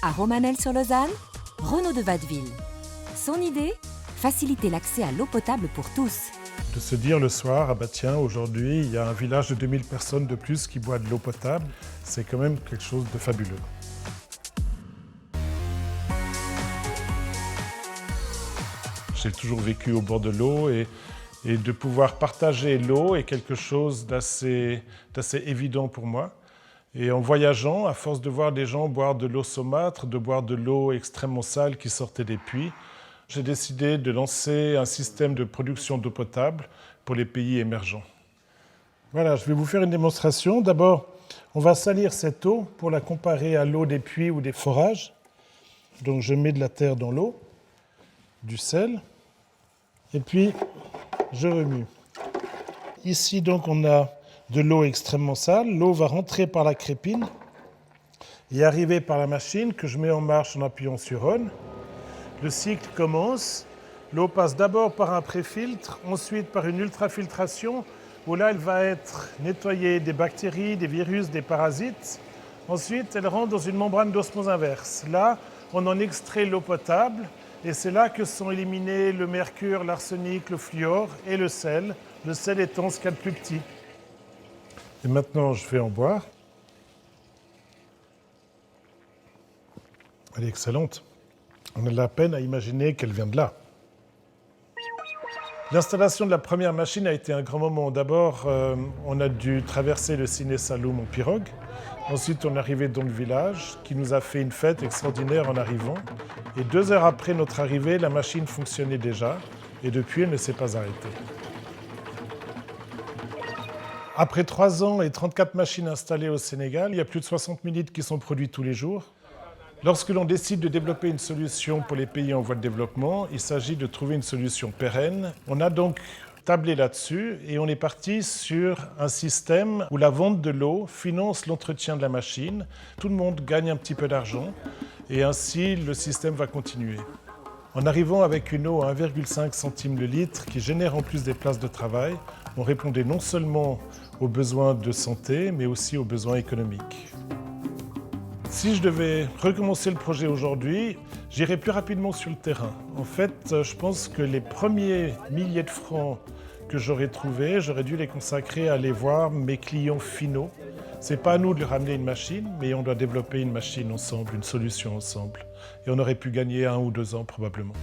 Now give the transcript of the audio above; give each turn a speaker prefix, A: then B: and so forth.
A: À Romanel-sur-Lausanne, Renaud de Watteville. Son idée, faciliter l'accès à l'eau potable pour tous.
B: De se dire le soir, ah bah tiens, aujourd'hui, il y a un village de 2000 personnes de plus qui boivent de l'eau potable, c'est quand même quelque chose de fabuleux. J'ai toujours vécu au bord de l'eau et de pouvoir partager l'eau est quelque chose d'assez évident pour moi. Et en voyageant, à force de voir des gens boire de l'eau saumâtre, de boire de l'eau extrêmement sale qui sortait des puits, j'ai décidé de lancer un système de production d'eau potable pour les pays émergents. Voilà, je vais vous faire une démonstration. D'abord, on va salir cette eau pour la comparer à l'eau des puits ou des forages. Donc je mets de la terre dans l'eau, du sel, et puis je remue. Ici, donc, on a de l'eau extrêmement sale. L'eau va rentrer par la crépine et arriver par la machine que je mets en marche en appuyant sur On. Le cycle commence. L'eau passe d'abord par un pré-filtre, ensuite par une ultrafiltration, où là, elle va être nettoyée des bactéries, des virus, des parasites. Ensuite, elle rentre dans une membrane d'osmose inverse. Là, on en extrait l'eau potable, et c'est là que sont éliminés le mercure, l'arsenic, le fluor et le sel étant ce qu'il y a de plus petit. Et maintenant, je vais en boire. Elle est excellente. On a de la peine à imaginer qu'elle vient de là. L'installation de la première machine a été un grand moment. D'abord, on a dû traverser le Ciné Saloum en pirogue. Ensuite, on est arrivé dans le village, qui nous a fait une fête extraordinaire en arrivant. Et 2 heures après notre arrivée, la machine fonctionnait déjà. Et depuis, elle ne s'est pas arrêtée. Après 3 ans et 34 machines installées au Sénégal, il y a plus de 60 000 litres qui sont produits tous les jours. Lorsque l'on décide de développer une solution pour les pays en voie de développement, il s'agit de trouver une solution pérenne. On a donc tablé là-dessus et on est parti sur un système où la vente de l'eau finance l'entretien de la machine. Tout le monde gagne un petit peu d'argent et ainsi le système va continuer. En arrivant avec une eau à 1,5 centime le litre qui génère en plus des places de travail, on répondait non seulement aux besoins de santé, mais aussi aux besoins économiques. Si je devais recommencer le projet aujourd'hui, j'irais plus rapidement sur le terrain. En fait, je pense que les premiers milliers de francs que j'aurais trouvés, j'aurais dû les consacrer à aller voir mes clients finaux. Ce n'est pas à nous de leur amener une machine, mais on doit développer une machine ensemble, une solution ensemble. Et on aurait pu gagner 1 ou 2 ans probablement.